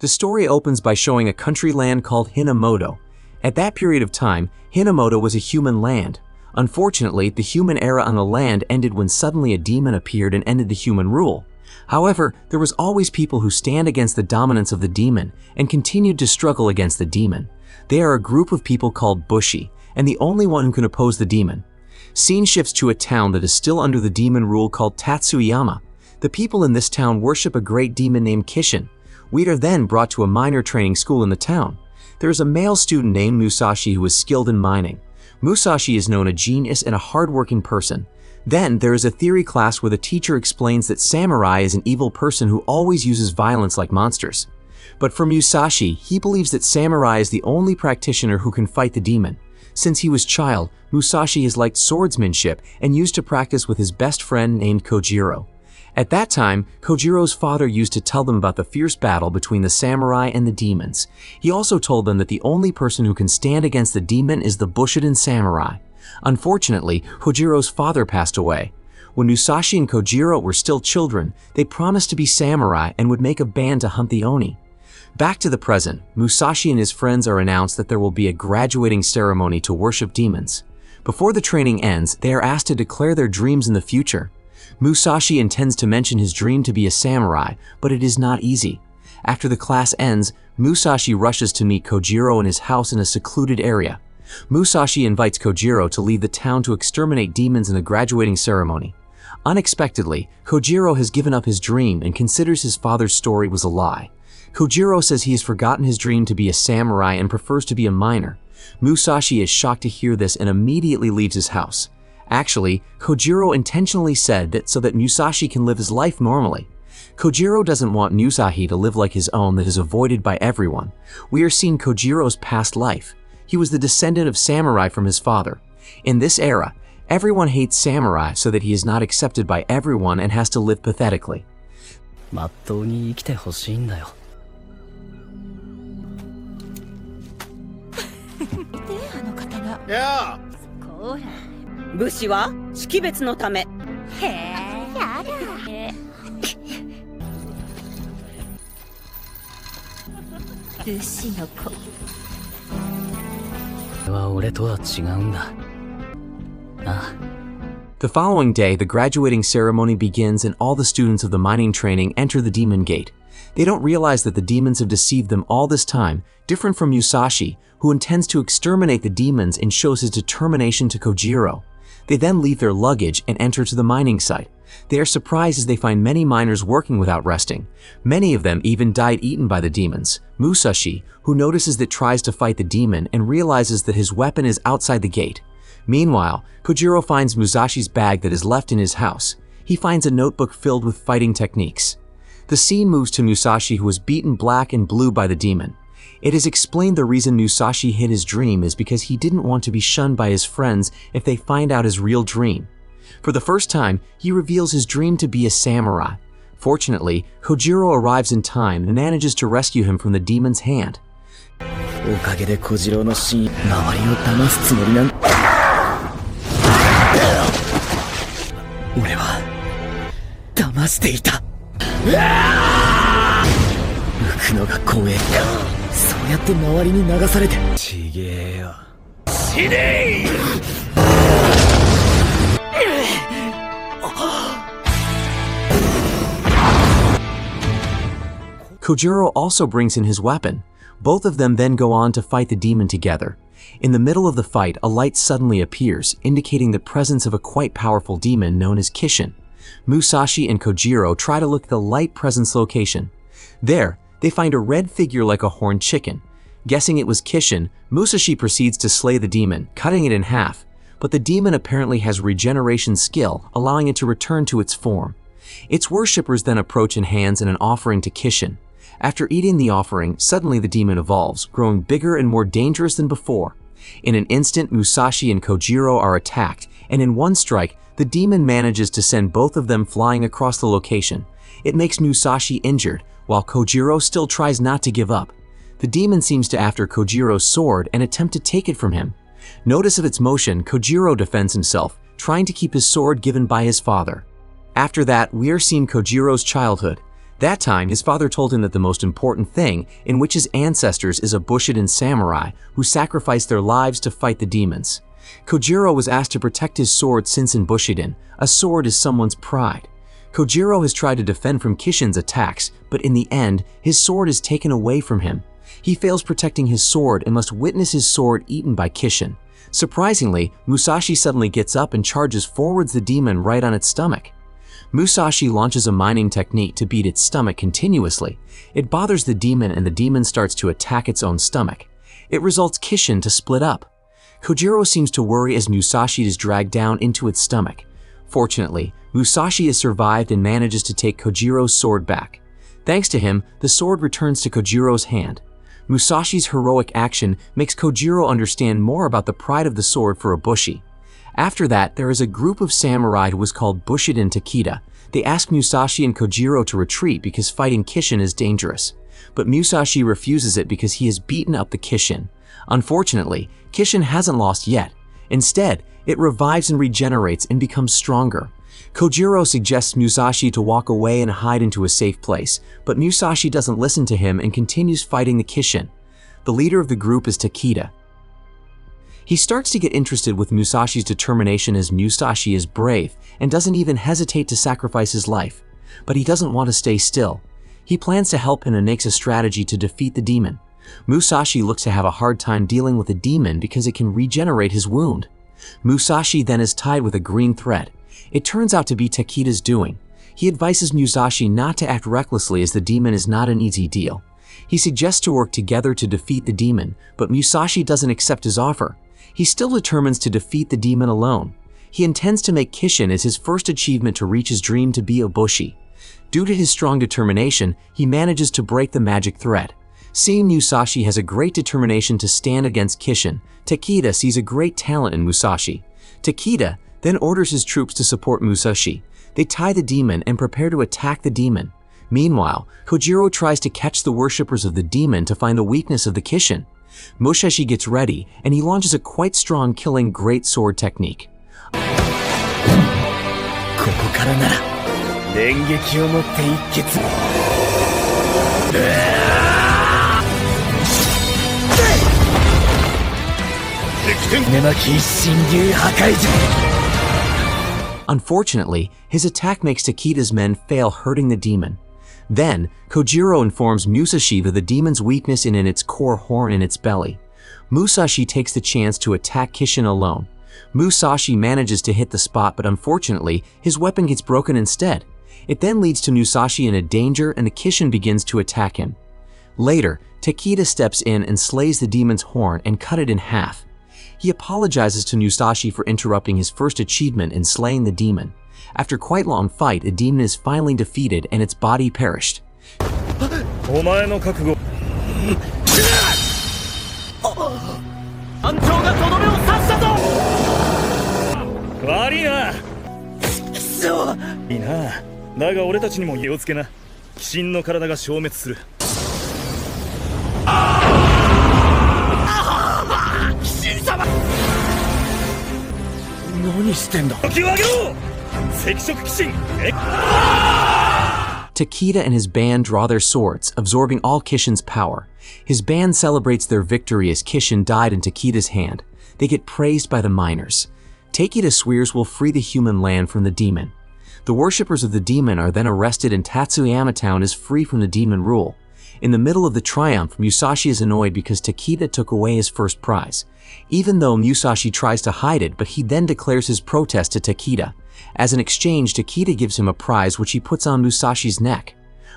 The story opens by showing a country land called Hinamoto. At that period of time, Hinamoto was a human land. Unfortunately, the human era on the land ended when suddenly a demon appeared and ended the human rule. However, there was always people who stand against the dominance of the demon and continued to struggle against the demon. They are a group of people called Bushi, and the only one who can oppose the demon. Scene shifts to a town that is still under the demon rule called Tatsuyama. The people in this town worship a great demon named Kishin. We are then brought to a miner training school in the town. There is a male student named Musashi who is skilled in mining. Musashi is known a genius and a hard-working person. Then there is a theory class where the teacher explains that samurai is an evil person who always uses violence like monsters. But for Musashi, he believes that samurai is the only practitioner who can fight the demon. Since he was a child, Musashi has liked swordsmanship and used to practice with his best friend named Kojiro. At that time, Kojiro's father used to tell them about the fierce battle between the samurai and the demons. He also told them that the only person who can stand against the demon is the Bushidan samurai. Unfortunately, Kojiro's father passed away. When Musashi and Kojiro were still children, they promised to be samurai and would make a band to hunt the Oni. Back to the present, Musashi and his friends are announced that there will be a graduating ceremony to worship demons. Before the training ends, they are asked to declare their dreams in the future. Musashi intends to mention his dream to be a samurai, but it is not easy. After the class ends, Musashi rushes to meet Kojiro in his house in a secluded area. Musashi invites Kojiro to leave the town to exterminate demons in the graduating ceremony. Unexpectedly, Kojiro has given up his dream and considers his father's story was a lie. Kojiro says he has forgotten his dream to be a samurai and prefers to be a miner. Musashi is shocked to hear this and immediately leaves his house. Actually, Kojiro intentionally said that so that Musashi can live his life normally. Kojiro doesn't want Musashi to live like his own that is avoided by everyone. We are seeing Kojiro's past life. He was the descendant of samurai from his father. In this era, everyone hates samurai so that he is not accepted by everyone and has to live pathetically. Yeah. 武士は識別のため。へえ、やだ。武士の子。は俺とは違うんだ。なあ。The following day, the graduating ceremony begins and all the students of the mining training enter the demon gate. They don't realize that the demons have deceived them all this time, different from Musashi, who intends to exterminate the demons and shows his determination to Kojiro. They then leave their luggage and enter to the mining site. They are surprised as they find many miners working without resting. Many of them even died eaten by the demons. Musashi, who notices that tries to fight the demon and realizes that his weapon is outside the gate. Meanwhile, Kojiro finds Musashi's bag that is left in his house. He finds a notebook filled with fighting techniques. The scene moves to Musashi, who is beaten black and blue by the demon. It is explained the reason Musashi hid his dream is because he didn't want to be shunned by his friends if they find out his real dream. For the first time, he reveals his dream to be a samurai. Fortunately, Kojiro arrives in time and manages to rescue him from the demon's hand. おかげで小次郎の真意、周りを騙すつもりなん。俺は騙していた。浮くのが怖え。そうやって周りに流されて。ちげえよ。死ねKojiro also brings in his weapon. Both of them then go on to fight the demon together. In the middle of the fight, a light suddenly appears, indicating the presence of a quite powerful demon known as Kishin. Musashi and Kojiro try to look at the light presence location. There, they find a red figure like a horned chicken. Guessing it was Kishin, Musashi proceeds to slay the demon, cutting it in half. But the demon apparently has regeneration skill, allowing it to return to its form. Its worshippers then approach and hands in an offering to Kishin. After eating the offering, suddenly the demon evolves, growing bigger and more dangerous than before. In an instant, Musashi and Kojiro are attacked, and in one strike, the demon manages to send both of them flying across the location. It makes Musashi injured, while Kojiro still tries not to give up. The demon seems to after Kojiro's sword and attempt to take it from him. Notice of its motion, Kojiro defends himself, trying to keep his sword given by his father. After that, we are seeing Kojiro's childhood. That time, his father told him that the most important thing in which his ancestors is a Bushidan samurai who sacrificed their lives to fight the demons. Kojiro was asked to protect his sword since in Bushidan, a sword is someone's pride. Kojiro has tried to defend from Kishin's attacks, but in the end, his sword is taken away from him. He fails protecting his sword and must witness his sword eaten by Kishin. Surprisingly, Musashi suddenly gets up and charges forwards the demon right on its stomach. Musashi launches a mining technique to beat its stomach continuously. It bothers the demon and the demon starts to attack its own stomach. It results Kishin to split up. Kojiro seems to worry as Musashi is dragged down into its stomach. Fortunately, Musashi has survived and manages to take Kojiro's sword back. Thanks to him, the sword returns to Kojiro's hand. Musashi's heroic action makes Kojiro understand more about the pride of the sword for a Bushi. After that, there is a group of samurai who is called Bushidan Takeda. They ask Musashi and Kojiro to retreat because fighting Kishin is dangerous. But Musashi refuses it because he has beaten up the Kishin. Unfortunately, Kishin hasn't lost yet. Instead, it revives and regenerates and becomes stronger. Kojiro suggests Musashi to walk away and hide into a safe place, but Musashi doesn't listen to him and continues fighting the Kishin. The leader of the group is Takeda. He starts to get interested with Musashi's determination as Musashi is brave and doesn't even hesitate to sacrifice his life. But he doesn't want to stay still. He plans to help him and makes a strategy to defeat the demon. Musashi looks to have a hard time dealing with the demon because it can regenerate his wound. Musashi then is tied with a green thread. It turns out to be Takeda's doing. He advises Musashi not to act recklessly as the demon is not an easy deal. He suggests to work together to defeat the demon, but Musashi doesn't accept his offer. He still determines to defeat the demon alone. He intends to make Kishin as his first achievement to reach his dream to be a Bushi. Due to his strong determination, he manages to break the magic thread. Seeing Musashi has a great determination to stand against Kishin, Takeda sees a great talent in Musashi. Takeda then orders his troops to support Musashi. They tie the demon and prepare to attack the demon. Meanwhile, Kojiro tries to catch the worshippers of the demon to find the weakness of the Kishin. Musashi gets ready, and he launches a quite strong killing great sword technique. ここからなら電撃をもって一決根巻一心流破壊術 Unfortunately, his attack makes Takeda's men fail, hurting the demon. Then, Kojiro informs Musashi of the demon's weakness in its core horn in its belly. Musashi takes the chance to attack Kishin alone. Musashi manages to hit the spot, but unfortunately, his weapon gets broken instead. It then leads to Musashi in a danger and the Kishin begins to attack him. Later, Takeda steps in and slays the demon's horn and cut it in half. He apologizes to Musashi for interrupting his first achievement in slaying the demon. After quite a long fight, the demon is finally defeated and its body perished. お前の覚悟団長がとどめを刺したぞ悪いなくそいいなだが俺たちにも気をつけな鬼神の体が消滅する鬼神様何してんだ気を上げろ赤色鬼神Takeda and his band draw their swords, absorbing all Kishin's power. His band celebrates their victory as Kishin died in Takeda's hand. They get praised by the miners. Takeda swears will free the human land from the demon. The worshippers of the demon are then arrested and Tatsuyama Town is free from the demon rule. In the middle of the triumph, Musashi is annoyed because Takeda took away his first prize. Even though Musashi tries to hide it, but he then declares his protest to Takeda. As an exchange, Takeda gives him a prize which he puts on Musashi's neck.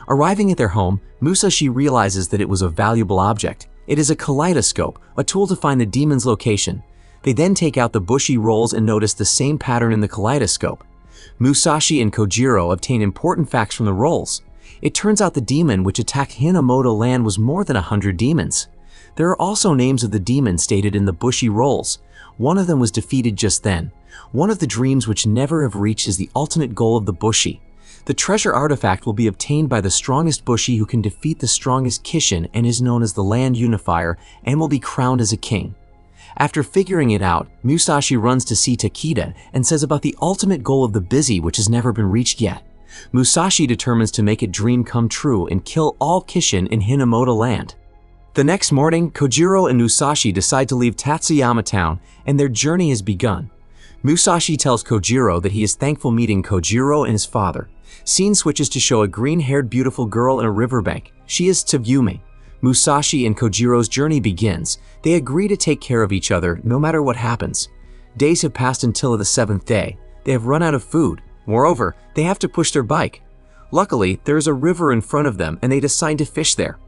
Arriving at their home, Musashi realizes that it was a valuable object. It is a kaleidoscope, a tool to find the demon's location. They then take out the bushy rolls and notice the same pattern in the kaleidoscope. Musashi and Kojiro obtain important facts from the rolls. It turns out the demon which attacked Hinamoto land was more than 100 demons. There are also names of the demons stated in the bushy rolls. One of them was defeated just then. One of the dreams which never have reached is the ultimate goal of the Bushi. The treasure artifact will be obtained by the strongest Bushi who can defeat the strongest Kishin and is known as the Land Unifier and will be crowned as a king. After figuring it out, Musashi runs to see Takeda and says about the ultimate goal of the Busy which has never been reached yet. Musashi determines to make a dream come true and kill all Kishin in Hinamoto land. The next morning, Kojiro and Musashi decide to leave Tatsuyama town, and their journey has begun. Musashi tells Kojiro that he is thankful meeting Kojiro and his father. Scene switches to show a green-haired beautiful girl in a riverbank. She is Tsuyumi. Musashi and Kojiro's journey begins. They agree to take care of each other no matter what happens. Days have passed until the 7th day. They have run out of food. Moreover, they have to push their bike. Luckily, there is a river in front of them and they decide to fish there.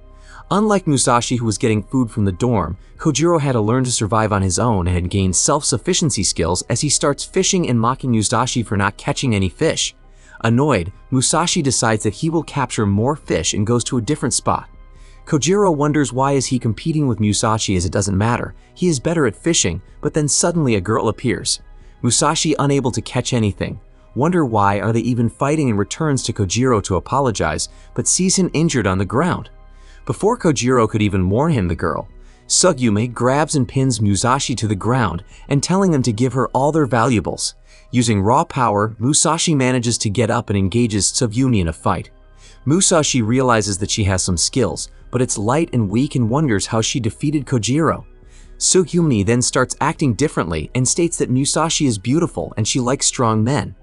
Unlike Musashi, who was getting food from the dorm, Kojiro had to learn to survive on his own and had gained self-sufficiency skills as he starts fishing and mocking Musashi for not catching any fish. Annoyed, Musashi decides that he will capture more fish and goes to a different spot. Kojiro wonders why is he competing with Musashi as it doesn't matter. He is better at fishing, but then suddenly a girl appears. Musashi, unable to catch anything. Wonder why are they even fighting, and returns to Kojiro to apologize, but sees him injured on the ground. Before Kojiro could even warn him the girl, Tsuyumi grabs and pins Musashi to the ground and telling them to give her all their valuables. Using raw power, Musashi manages to get up and engages Tsuyumi in a fight. Musashi realizes that she has some skills, but it's light and weak and wonders how she defeated Kojiro. Tsuyumi then starts acting differently and states that Musashi is beautiful and she likes strong men.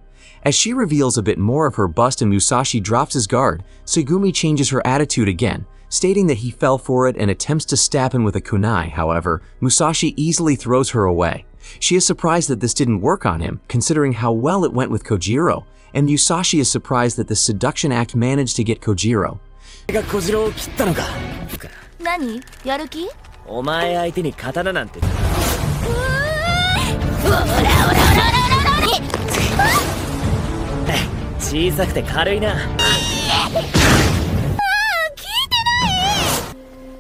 As she reveals a bit more of her bust and Musashi drops his guard, Tsuyumi changes her attitude again, stating that he fell for it and attempts to stab him with a kunai. However, Musashi easily throws her away. She is surprised that this didn't work on him, considering how well it went with Kojiro, and Musashi is surprised that the seduction act managed to get Kojiro. 何やる気お前相手に刀なんて。小さくて軽いな。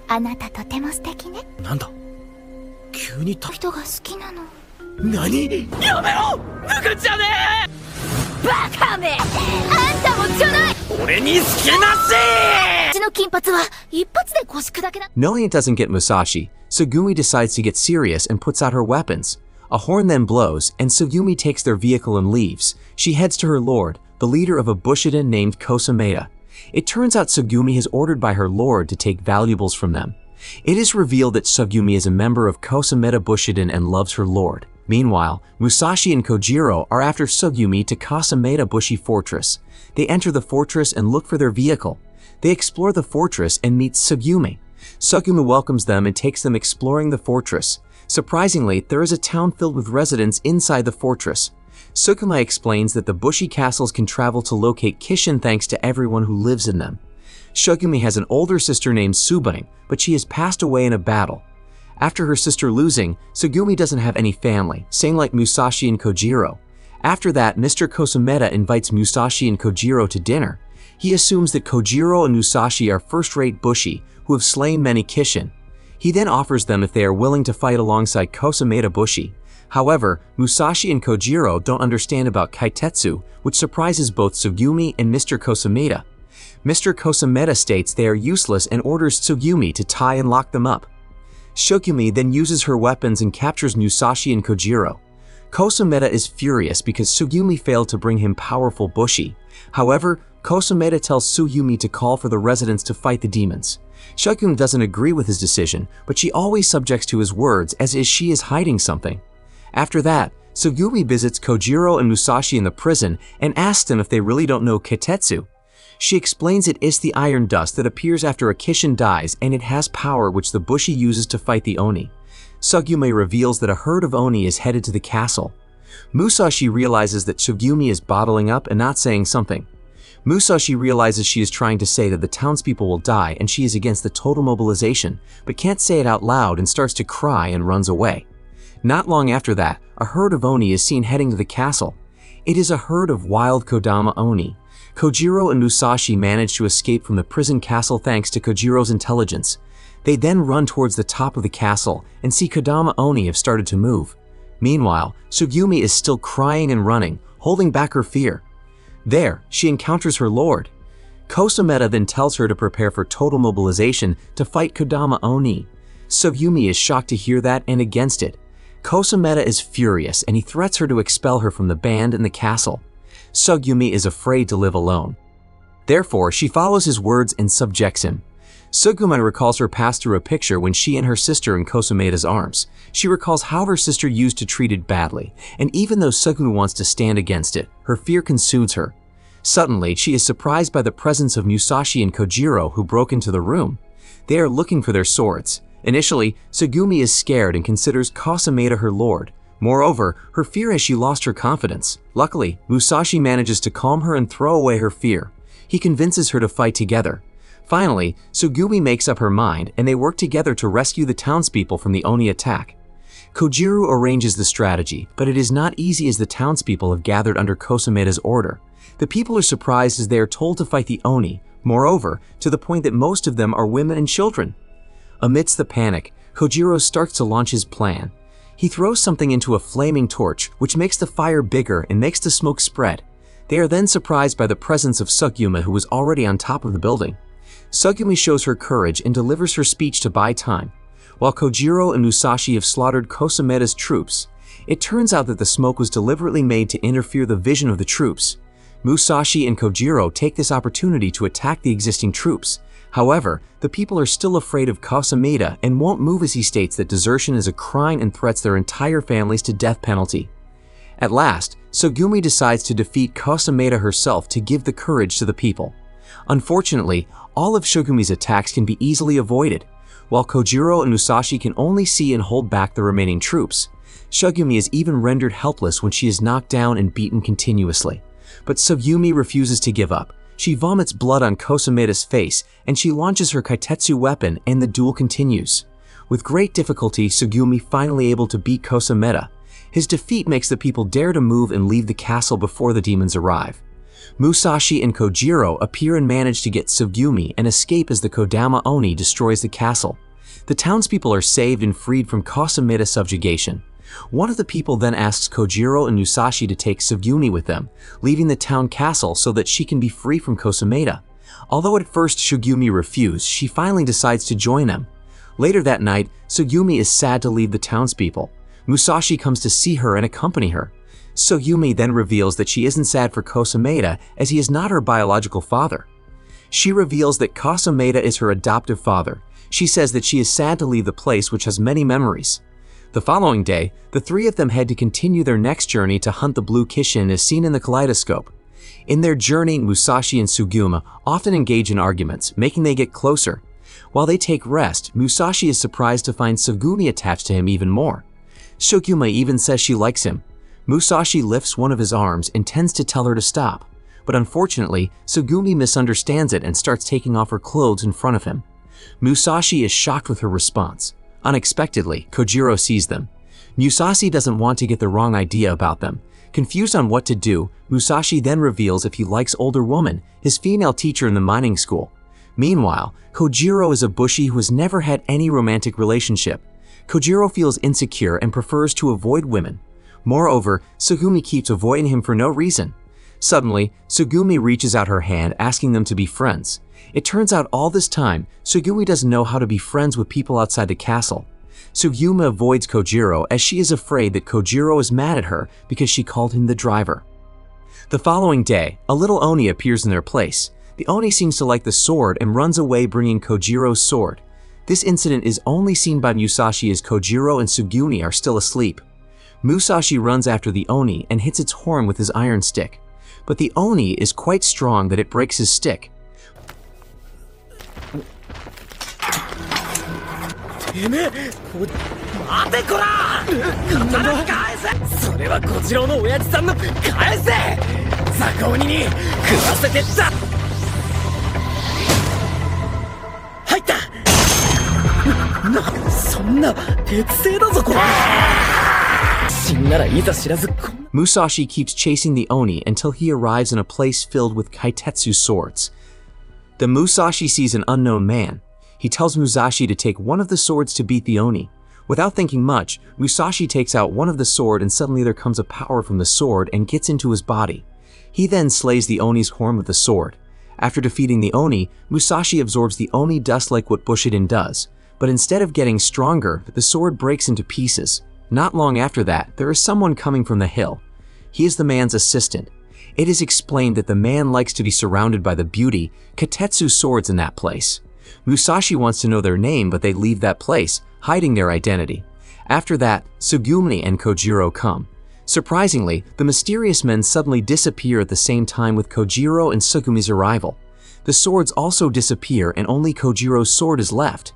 あなたとても素敵ね。なんだ急に人が好きなの。何やめろ抜くんじゃねえバカめあんたもちょない俺に好きなしうちの金髪は一発で腰砕けだ Knowing it doesn't get Musashi, Tsuyumi decides to get serious and puts out her weapons. A horn then blows, and Tsuyumi takes their vehicle and leaves. She heads to her lord, the leader of a Bushiden named Kosameda. It turns out Tsuyumi is ordered by her lord to take valuables from them. It is revealed that Tsuyumi is a member of Kosameda Bushiden and loves her lord. Meanwhile, Musashi and Kojiro are after Tsuyumi to Kosameda Bushi Fortress. They enter the fortress and look for their vehicle. They explore the fortress and meet Tsuyumi. Tsuyumi welcomes them and takes them exploring the fortress. Surprisingly, there is a town filled with residents inside the fortress. Tsuyumi explains that the Bushi castles can travel to locate Kishin thanks to everyone who lives in them. Tsuyumi has an older sister named Tsubain, but she has passed away in a battle. After her sister losing, Tsuyumi doesn't have any family, same like Musashi and Kojiro. After that, Mr. Kosameda invites Musashi and Kojiro to dinner. He assumes that Kojiro and Musashi are first-rate Bushi who have slain many Kishin. He then offers them if they are willing to fight alongside Kosameda Bushi. However, Musashi and Kojiro don't understand about Kaitetsu, which surprises both Tsuyumi and Mr. Kosameda. Mr. Kosameda states they are useless and orders Tsuyumi to tie and lock them up. Tsuyumi then uses her weapons and captures Musashi and Kojiro. Kosameda is furious because Tsuyumi failed to bring him powerful Bushi. However, Kosameda tells Tsuyumi to call for the residents to fight the demons. Tsuyumi doesn't agree with his decision, but she always subjects to his words as if she is hiding something. After that, Tsuyumi visits Kojiro and Musashi in the prison and asks them if they really don't know Kaitetsu. She explains it is the iron dust that appears after a Kishin dies and it has power which the Bushi uses to fight the Oni. Tsuyumi reveals that a herd of Oni is headed to the castle. Musashi realizes that Tsuyumi is bottling up and not saying something. Musashi realizes she is trying to say that the townspeople will die and she is against the total mobilization, but can't say it out loud and starts to cry and runs away. Not long after that, a herd of Oni is seen heading to the castle. It is a herd of wild Kodama Oni. Kojiro and Musashi manage to escape from the prison castle thanks to Kojiro's intelligence. They then run towards the top of the castle and see Kodama Oni have started to move. Meanwhile, Tsuyumi is still crying and running, holding back her fear. There, she encounters her lord. Kosameda then tells her to prepare for total mobilization to fight Kodama Oni. Tsuyumi is shocked to hear that and against it. Kosameda is furious and he threats her to expel her from the band and the castle. Sugumi is afraid to live alone. Therefore, she follows his words and subjects him. Sugumi recalls her past through a picture when she and her sister in Kosumeda's arms. She recalls how her sister used to treat it badly, and even though Sugumi wants to stand against it, her fear consumes her. Suddenly, she is surprised by the presence of Musashi and Kojiro, who broke into the room. They are looking for their swords. Initially, Sugumi is scared and considers Kosumeda her lord. Moreover, her fear as she lost her confidence. Luckily, Musashi manages to calm her and throw away her fear. He convinces her to fight together. Finally, Sugumi makes up her mind and they work together to rescue the townspeople from the Oni attack. Kojiro arranges the strategy, but it is not easy as the townspeople have gathered under Kosumeda's order. The people are surprised as they are told to fight the Oni, moreover, to the point that most of them are women and children. Amidst the panic, Kojiro starts to launch his plan. He throws something into a flaming torch, which makes the fire bigger and makes the smoke spread. They are then surprised by the presence of Sugumi, who was already on top of the building. Sugumi shows her courage and delivers her speech to buy time. While Kojiro and Musashi have slaughtered Kosumeda's troops, it turns out that the smoke was deliberately made to interfere the vision of the troops. Musashi and Kojiro take this opportunity to attack the existing troops. However, the people are still afraid of Kosumeda and won't move as he states that desertion is a crime and threats their entire families to death penalty. At last, Sugumi decides to defeat Kosumeda herself to give the courage to the people. Unfortunately, all of Sugumi's attacks can be easily avoided. While Kojiro and Musashi can only see and hold back the remaining troops, Sugumi is even rendered helpless when she is knocked down and beaten continuously. But Sugumi refuses to give up. She vomits blood on Kosumeda's face and she launches her kaitetsu weapon and the duel continues. With great difficulty, Sugumi finally able to beat Kosumeda. His defeat makes the people dare to move and leave the castle before the demons arrive. Musashi and Kojiro appear and manage to get Sugumi and escape as the Kodama Oni destroys the castle. The townspeople are saved and freed from Kosumeda's subjugation. One of the people then asks Kojiro and Musashi to take Sugumi with them, leaving the town castle so that she can be free from Kosumeda. Although at first Sugumi refused, she finally decides to join them. Later that night, Sugumi is sad to leave the townspeople. Musashi comes to see her and accompany her. Sugumi then reveals that she isn't sad for Kosumeda as he is not her biological father. She reveals that Kosumeda is her adoptive father. She says that she is sad to leave the place which has many memories. The following day, the three of them head to continue their next journey to hunt the blue Kishin as seen in the kaleidoscope. In their journey, Musashi and Sugumi often engage in arguments, making they get closer. While they take rest, Musashi is surprised to find Sugumi attached to him even more. Sugumi even says she likes him. Musashi lifts one of his arms and tends to tell her to stop. But unfortunately, Sugumi misunderstands it and starts taking off her clothes in front of him. Musashi is shocked with her response. Unexpectedly, Kojiro sees them. Musashi doesn't want to get the wrong idea about them. Confused on what to do, Musashi then reveals if he likes older woman, his female teacher in the mining school. Meanwhile, Kojiro is a bushi who has never had any romantic relationship. Kojiro feels insecure and prefers to avoid women. Moreover, Sugumi keeps avoiding him for no reason. Suddenly, Sugumi reaches out her hand asking them to be friends. It turns out all this time, Sugumi doesn't know how to be friends with people outside the castle. Sugumi avoids Kojiro as she is afraid that Kojiro is mad at her because she called him the driver. The following day, a little Oni appears in their place. The Oni seems to like the sword and runs away bringing Kojiro's sword. This incident is only seen by Musashi as Kojiro and Sugumi are still asleep. Musashi runs after the Oni and hits its horn with his iron stick. But the Oni is quite strong that it breaks his stick. てめえ待てこら刀返せそれは小次郎の親父さんの返せ雑魚鬼に食わせてった入ったそんな鉄製だぞこれ死んだらいざ知らず Musashi keeps chasing the Oni until he arrives in a place filled with kaitetsu swords. The Musashi sees an unknown man. He tells Musashi to take one of the swords to beat the Oni. Without thinking much, Musashi takes out one of the sword and suddenly there comes a power from the sword and gets into his body. He then slays the Oni's horn with the sword. After defeating the Oni, Musashi absorbs the Oni dust like what Bushiden does. But instead of getting stronger, the sword breaks into pieces. Not long after that, there is someone coming from the hill. He is the man's assistant. It is explained that the man likes to be surrounded by the beauty, Katetsu swords in that place. Musashi wants to know their name, but they leave that place, hiding their identity. After that, Sugumi and Kojiro come. Surprisingly, the mysterious men suddenly disappear at the same time with Kojiro and Sugumi's arrival. The swords also disappear and only Kojiro's sword is left.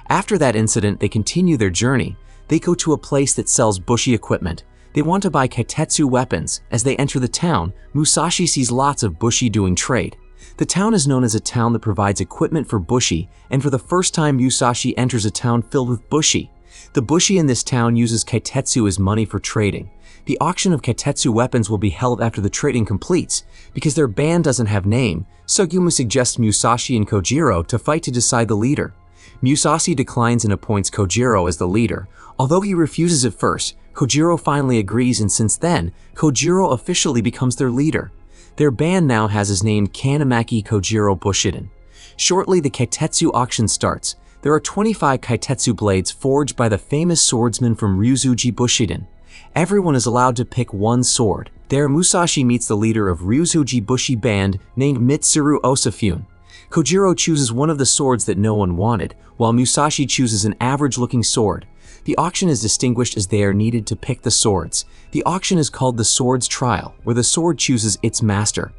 After that incident, they continue their journey. They go to a place that sells bushi equipment. They want to buy Kaitetsu weapons. As they enter the town, Musashi sees lots of bushi doing trade. The town is known as a town that provides equipment for bushi, and for the first time Musashi enters a town filled with bushi. The bushi in this town uses Kaitetsu as money for trading. The auction of Kaitetsu weapons will be held after the trading completes. Because their band doesn't have name, Sugumi suggests Musashi and Kojiro to fight to decide the leader. Musashi declines and appoints Kojiro as the leader. Although he refuses at first, Kojiro finally agrees, and since then, Kojiro officially becomes their leader. Their band now has his name Kanamaki Kojiro Bushiden. Shortly, the Kaitetsu auction starts. There are 25 Kaitetsu blades forged by the famous swordsman from Ryuzuji Bushiden. Everyone is allowed to pick one sword. There, Musashi meets the leader of Ryuzuji Bushi band named Mitsuru Osafune. Kojiro chooses one of the swords that no one wanted, while Musashi chooses an average-looking sword. The auction is distinguished as they are needed to pick the swords. The auction is called the Sword's Trial, where the sword chooses its master.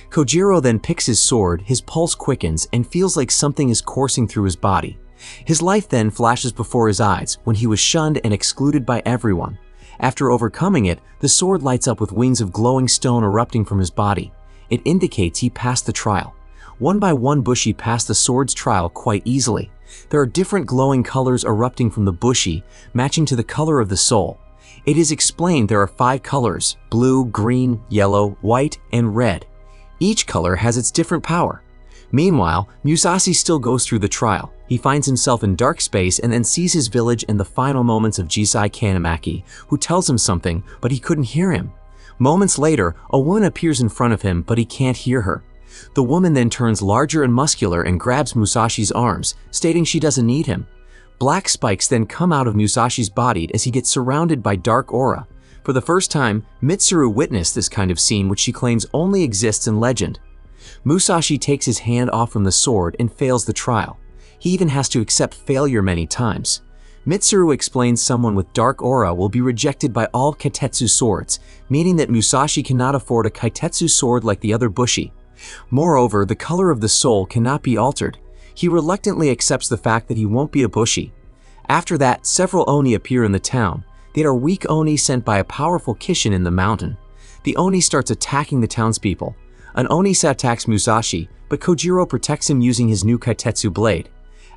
Kojiro then picks his sword, his pulse quickens, and feels like something is coursing through his body. His life then flashes before his eyes when he was shunned and excluded by everyone. After overcoming it, the sword lights up with wings of glowing stone erupting from his body. It indicates he passed the trial. One by one bushi pass the sword's trial quite easily. There are different glowing colors erupting from the bushi, matching to the color of the soul. It is explained there are 5 colors: blue, green, yellow, white, and red. Each color has its different power. Meanwhile, Musashi still goes through the trial. He finds himself in dark space and then sees his village in the final moments of Jisai Kanamaki, who tells him something, but he couldn't hear him. Moments later, a woman appears in front of him, but he can't hear her. The woman then turns larger and muscular and grabs Musashi's arms, stating she doesn't need him. Black spikes then come out of Musashi's body as he gets surrounded by dark aura. For the first time, Mitsuru witnessed this kind of scene, which she claims only exists in legend. Musashi takes his hand off from the sword and fails the trial. He even has to accept failure many times. Mitsuru explains someone with dark aura will be rejected by all Kaitetsu swords, meaning that Musashi cannot afford a Kaitetsu sword like the other bushi. Moreover, the color of the soul cannot be altered. He reluctantly accepts the fact that he won't be a bushi. After that, several Oni appear in the town. They are weak Oni sent by a powerful Kishin in the mountain. The Oni starts attacking the townspeople. An Oni attacks Musashi, but Kojiro protects him using his new Kaitetsu blade.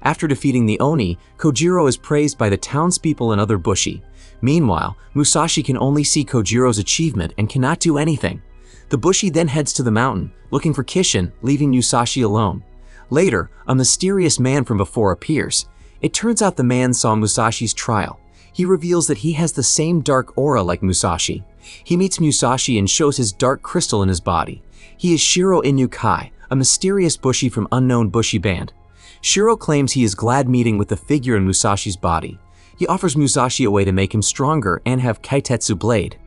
After defeating the Oni, Kojiro is praised by the townspeople and other bushi. Meanwhile, Musashi can only see Kojiro's achievement and cannot do anything. The bushi then heads to the mountain, looking for Kishin, leaving Musashi alone. Later, a mysterious man from before appears. It turns out the man saw Musashi's trial. He reveals that he has the same dark aura like Musashi. He meets Musashi and shows his dark crystal in his body. He is Shiro Inukai, a mysterious bushi from unknown bushi band. Shiro claims he is glad meeting with the figure in Musashi's body. He offers Musashi a way to make him stronger and have Kaitetsu blade.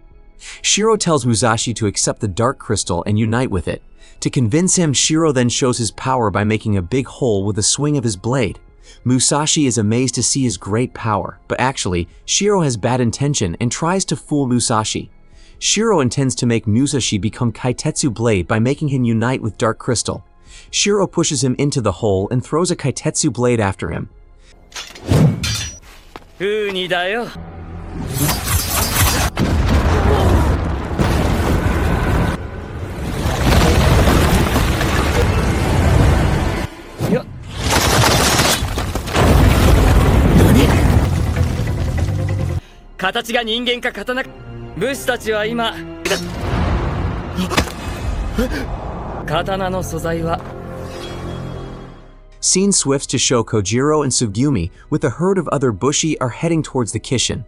Shiro tells Musashi to accept the dark crystal and unite with it. To convince him, Shiro then shows his power by making a big hole with a swing of his blade. Musashi is amazed to see his great power, but actually, Shiro has bad intention and tries to fool Musashi. Shiro intends to make Musashi become Kaitetsu blade by making him unite with dark crystal. Shiro pushes him into the hole and throws a Kaitetsu blade after him. ウニだよ。よっ。形が人間か刀か。武士たちは今。刀の素材は。 Scene swifts to show Kojiro and Sugumi with a herd of other bushi are heading towards the Kishin.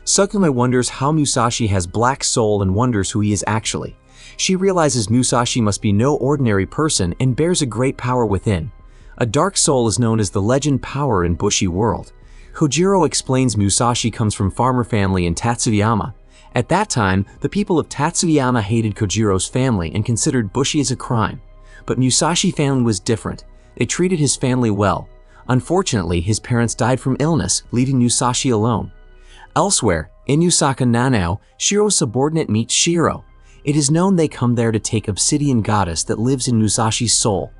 Sugumi wonders how Musashi has black soul and wonders who he is actually. She realizes Musashi must be no ordinary person and bears a great power within. A dark soul is known as the legend power in bushi world. Kojiro explains Musashi comes from farmer family in Tatsuyama. At that time, the people of Tatsuyama hated Kojiro's family and considered bushi as a crime. But Musashi family was different. They treated his family well. Unfortunately, his parents died from illness, leaving Musashi alone. Elsewhere, in Yusaka Nanao, Shiro's subordinate meets Shiro. It is known they come there to take obsidian goddess that lives in Musashi's soul.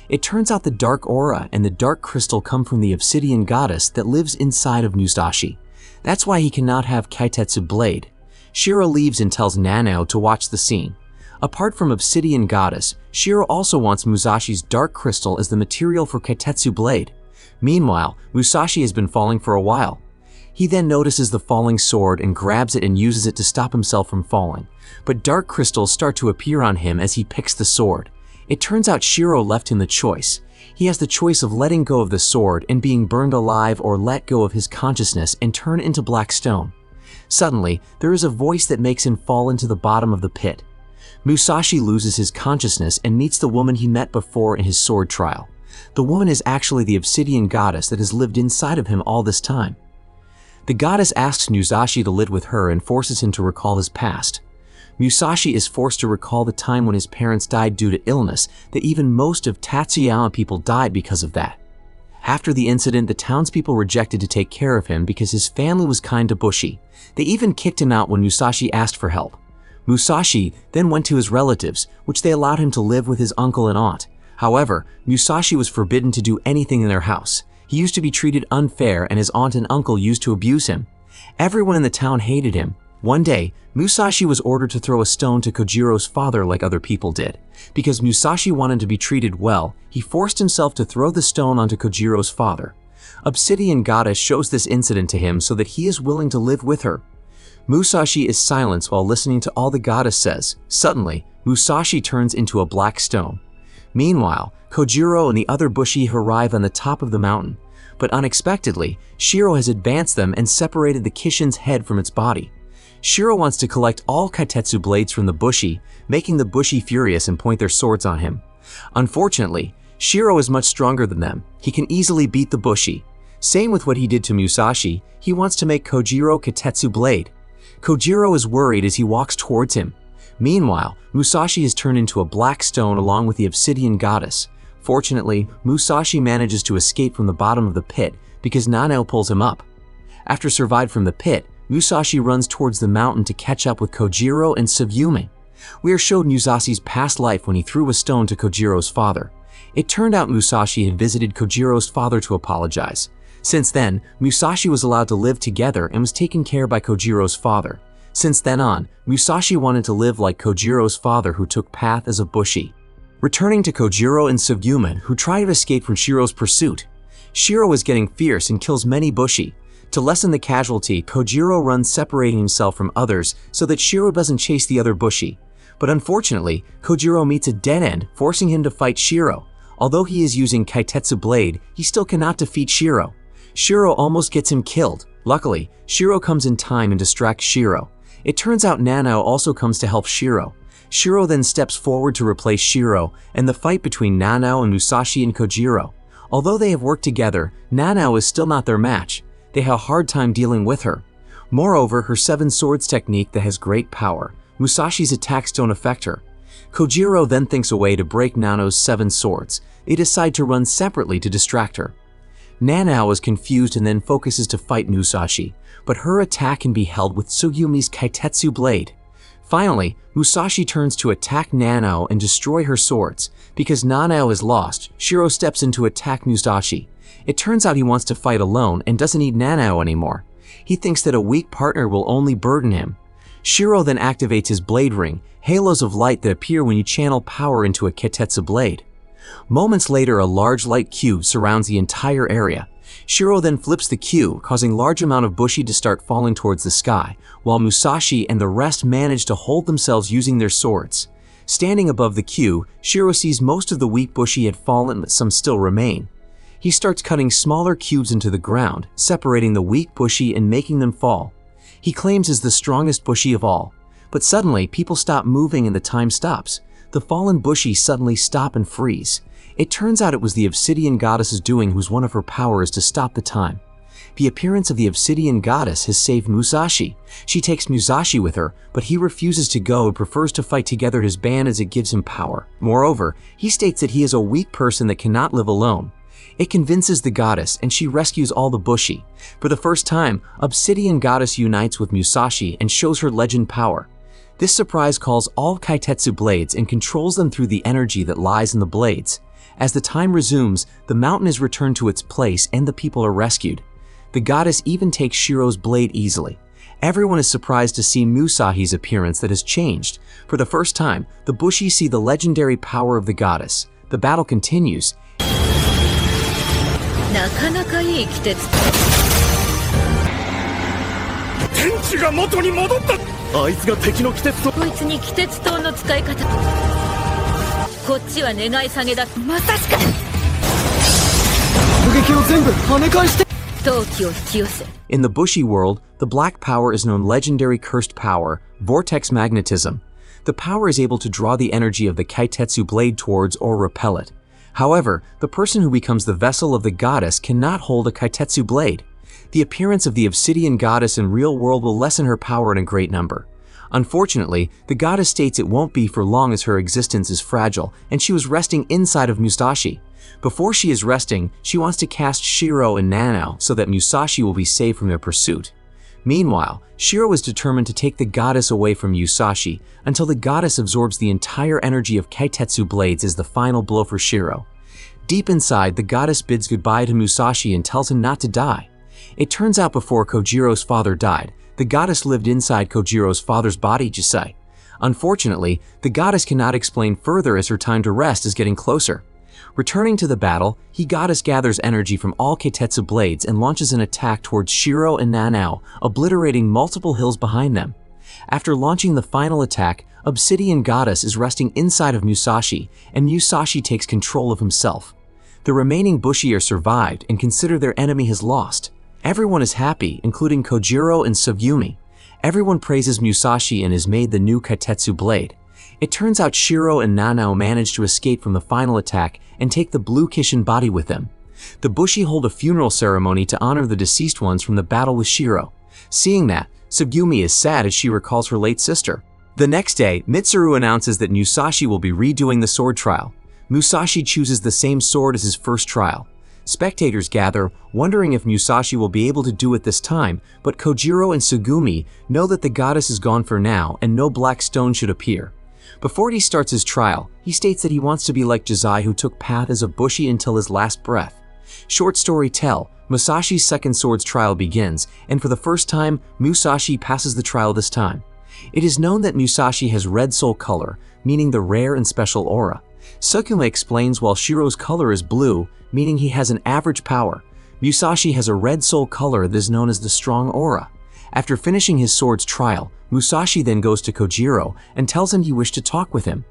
It turns out the dark aura and the dark crystal come from the obsidian goddess that lives inside of Musashi. That's why he cannot have Kaitetsu blade. Shiro leaves and tells Nanao to watch the scene. Apart from obsidian goddess, Shiro also wants Musashi's dark crystal as the material for Kaitetsu blade. Meanwhile, Musashi has been falling for a while. He then notices the falling sword and grabs it and uses it to stop himself from falling. But dark crystals start to appear on him as he picks the sword. It turns out Shiro left him the choice. He has the choice of letting go of the sword and being burned alive, or let go of his consciousness and turn into black stone. Suddenly, there is a voice that makes him fall into the bottom of the pit. Musashi loses his consciousness and meets the woman he met before in his sword trial. The woman is actually the obsidian goddess that has lived inside of him all this time. The goddess asks Musashi to live with her and forces him to recall his past. Musashi is forced to recall the time when his parents died due to illness, that even most of Tatsuyama people died because of that. After the incident, the townspeople rejected to take care of him because his family was kind to Bushi. They even kicked him out when Musashi asked for help. Musashi then went to his relatives, which they allowed him to live with his uncle and aunt. However, Musashi was forbidden to do anything in their house. He used to be treated unfair, and his aunt and uncle used to abuse him. Everyone in the town hated him. One day, Musashi was ordered to throw a stone to Kojiro's father like other people did. Because Musashi wanted to be treated well, he forced himself to throw the stone onto Kojiro's father. Obsidian Goddess shows this incident to him so that he is willing to live with her. Musashi is silenced while listening to all the goddess says. Suddenly, Musashi turns into a black stone. Meanwhile, Kojiro and the other Bushi arrive on the top of the mountain. But unexpectedly, Shiro has advanced them and separated the Kishin's head from its body. Shiro wants to collect all Kaitetsu blades from the Bushi, making the Bushi furious and point their swords on him. Unfortunately, Shiro is much stronger than them. He can easily beat the Bushi. Same with what he did to Musashi, he wants to make Kojiro Kaitetsu blade. Kojiro is worried as he walks towards him. Meanwhile, Musashi is turned into a black stone along with the obsidian goddess. Fortunately, Musashi manages to escape from the bottom of the pit because Nanao pulls him up. After surviving from the pit, Musashi runs towards the mountain to catch up with Kojiro and Tsuyume. We are showed Musashi's past life when he threw a stone to Kojiro's father. It turned out Musashi had visited Kojiro's father to apologize. Since then, Musashi was allowed to live together and was taken care by Kojiro's father. Since then on, Musashi wanted to live like Kojiro's father, who took path as a Bushi. Returning to Kojiro and Tsuyume, who try to escape from Shiro's pursuit. Shiro is getting fierce and kills many Bushi. To lessen the casualty, Kojiro runs separating himself from others so that Shiro doesn't chase the other Bushi. But unfortunately, Kojiro meets a dead end, forcing him to fight Shiro. Although he is using Kaitetsu blade, he still cannot defeat Shiro. Shiro almost gets him killed. Luckily, Shiro comes in time and distracts Shiro. It turns out Nanao also comes to help Shiro. Shiro then steps forward to replace Shiro, and the fight between Nanao and Musashi and Kojiro. Although they have worked together, Nanao is still not their match. They have a hard time dealing with her. Moreover, her 7 swords technique that has great power. Musashi's attacks don't affect her. Kojiro then thinks a way to break Nanao's 7 swords. They decide to run separately to distract her. Nanao is confused and then focuses to fight Musashi, but her attack can be held with Tsuyume's Kaitetsu blade. Finally, Musashi turns to attack Nanao and destroy her swords. Because Nanao is lost, Shiro steps in to attack Musashi. It turns out he wants to fight alone and doesn't need Nanao anymore. He thinks that a weak partner will only burden him. Shiro then activates his blade ring, halos of light that appear when you channel power into a Kaitetsu blade. Moments later, a large light cube surrounds the entire area. Shiro then flips the cube, causing large amount of Bushi to start falling towards the sky, while Musashi and the rest manage to hold themselves using their swords. Standing above the cube, Shiro sees most of the weak Bushi had fallen, but some still remain. He starts cutting smaller cubes into the ground, separating the weak Bushi and making them fall. He claims is the strongest Bushi of all. But suddenly, people stop moving and the time stops. The fallen Bushi suddenly stop and freeze. It turns out it was the obsidian goddess's doing, whose one of her powers is to stop the time. The appearance of the obsidian goddess has saved Musashi. She takes Musashi with her, but he refuses to go and prefers to fight together with his band as it gives him power. Moreover, he states that he is a weak person that cannot live alone. It convinces the goddess, and she rescues all the Bushi. For the first time, Obsidian Goddess unites with Musashi and shows her legend power. This surprise calls all Kaitetsu blades and controls them through the energy that lies in the blades. As the time resumes, the mountain is returned to its place and the people are rescued. The goddess even takes Shiro's blade easily. Everyone is surprised to see Musashi's appearance that has changed. For the first time, the Bushi see the legendary power of the goddess. The battle continues. なかなかいい季節天地が元に戻った。あいつが敵の季節とこいつに季節刀の使い方こっちは願い下げだまさしく攻撃を全部跳ね返して 陶器を引き寄せ In the Bushi world, the black power is known legendary cursed power, vortex magnetism. The power is able to draw the energy of the Kaitetsu blade towards or repel it. However, the person who becomes the vessel of the goddess cannot hold a Kaitetsu blade. The appearance of the obsidian goddess in real world will lessen her power in a great number. Unfortunately, the goddess states it won't be for long as her existence is fragile, and she was resting inside of Musashi. Before she is resting, she wants to cast Shiro and Nanao so that Musashi will be saved from their pursuit. Meanwhile, Shiro is determined to take the goddess away from Musashi until the goddess absorbs the entire energy of Kaitetsu blades as the final blow for Shiro. Deep inside, the goddess bids goodbye to Musashi and tells him not to die. It turns out before Kojiro's father died, the goddess lived inside Kojiro's father's body, Jisai. Unfortunately, the goddess cannot explain further as her time to rest is getting closer. Returning to the battle, the goddess gathers energy from all Kaitetsu blades and launches an attack towards Shiro and Nanao, obliterating multiple hills behind them. After launching the final attack, Obsidian Goddess is resting inside of Musashi, and Musashi takes control of himself. The remaining Bushi are survived and consider their enemy has lost. Everyone is happy, including Kojiro and Sugumi. Everyone praises Musashi and has made the new Kaitetsu blade. It turns out Shiro and Nanao manage to escape from the final attack and take the blue Kishin body with them. The Bushi hold a funeral ceremony to honor the deceased ones from the battle with Shiro. Seeing that, Sugumi is sad as she recalls her late sister. The next day, Mitsuru announces that Musashi will be redoing the sword trial. Musashi chooses the same sword as his first trial. Spectators gather, wondering if Musashi will be able to do it this time, but Kojiro and Sugumi know that the goddess is gone for now and no black stone should appear. Before he starts his trial, he states that he wants to be like Jizai, who took path as a Bushi until his last breath. Short story tell, Musashi's second sword's trial begins, and for the first time, Musashi passes the trial this time. It is known that Musashi has red soul color, meaning the rare and special aura. Sukuma explains while Shiro's color is blue, meaning he has an average power. Musashi has a red soul color that is known as the strong aura. After finishing his sword's trial, Musashi then goes to Kojiro and tells him he wished to talk with him.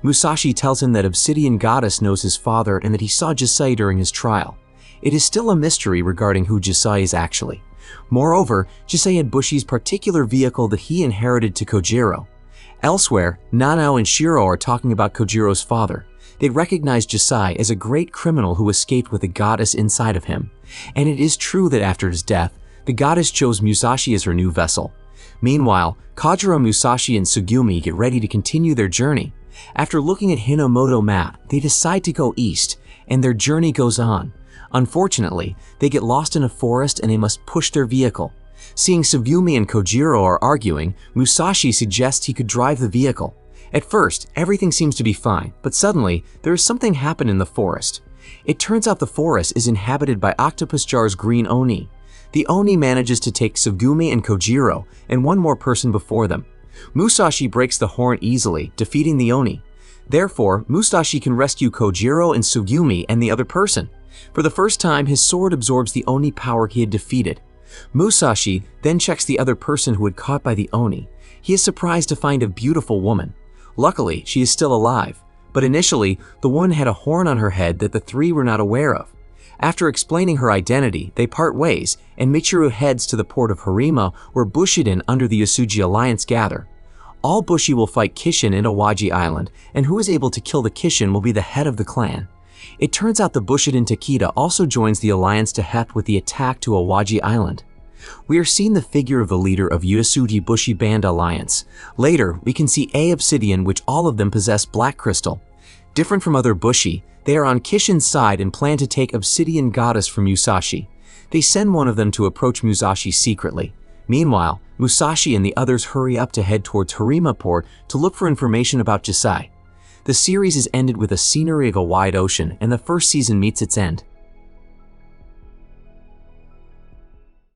Musashi tells him that Obsidian Goddess knows his father and that he saw Jisai during his trial. It is still a mystery regarding who Jisai is actually. Moreover, Jisai had Bushi's particular vehicle that he inherited to Kojiro. Elsewhere, Nanao and Shiro are talking about Kojiro's father. They recognize Jisai as a great criminal who escaped with a goddess inside of him. And it is true that after his death, the goddess chose Musashi as her new vessel. Meanwhile, Kojiro, Musashi, and Sugumi get ready to continue their journey. After looking at Hinamoto map, they decide to go east, and their journey goes on. Unfortunately, they get lost in a forest and they must push their vehicle. Seeing Sugumi and Kojiro are arguing, Musashi suggests he could drive the vehicle. At first, everything seems to be fine, but suddenly, there is something happen in the forest. It turns out the forest is inhabited by Octopus Jar's green Oni. The Oni manages to take Sugumi and Kojiro and one more person before them. Musashi breaks the horn easily, defeating the Oni. Therefore, Musashi can rescue Kojiro and Sugumi and the other person. For the first time, his sword absorbs the Oni power he had defeated. Musashi then checks the other person who had caught by the Oni. He is surprised to find a beautiful woman. Luckily, she is still alive, but initially, the woman had a horn on her head that the three were not aware of. After explaining her identity, they part ways, and Michiru heads to the port of Harima, where Bushiden under the Yasuji Alliance gather. All Bushi will fight Kishin in Awaji Island, and who is able to kill the Kishin will be the head of the clan. It turns out the Bushiden Takeda also joins the alliance to help with the attack to Awaji Island. We are seeing the figure of the leader of Yasuji Bushi Band Alliance. Later, we can see A Obsidian, which all of them possess black crystal. Different from other Bushi, they are on Kishin's side and plan to take Obsidian Goddess from Musashi. They send one of them to approach Musashi secretly. Meanwhile, Musashi and the others hurry up to head towards Harima Port to look for information about Jisai. The series is ended with a scenery of a wide ocean, and the first season meets its end.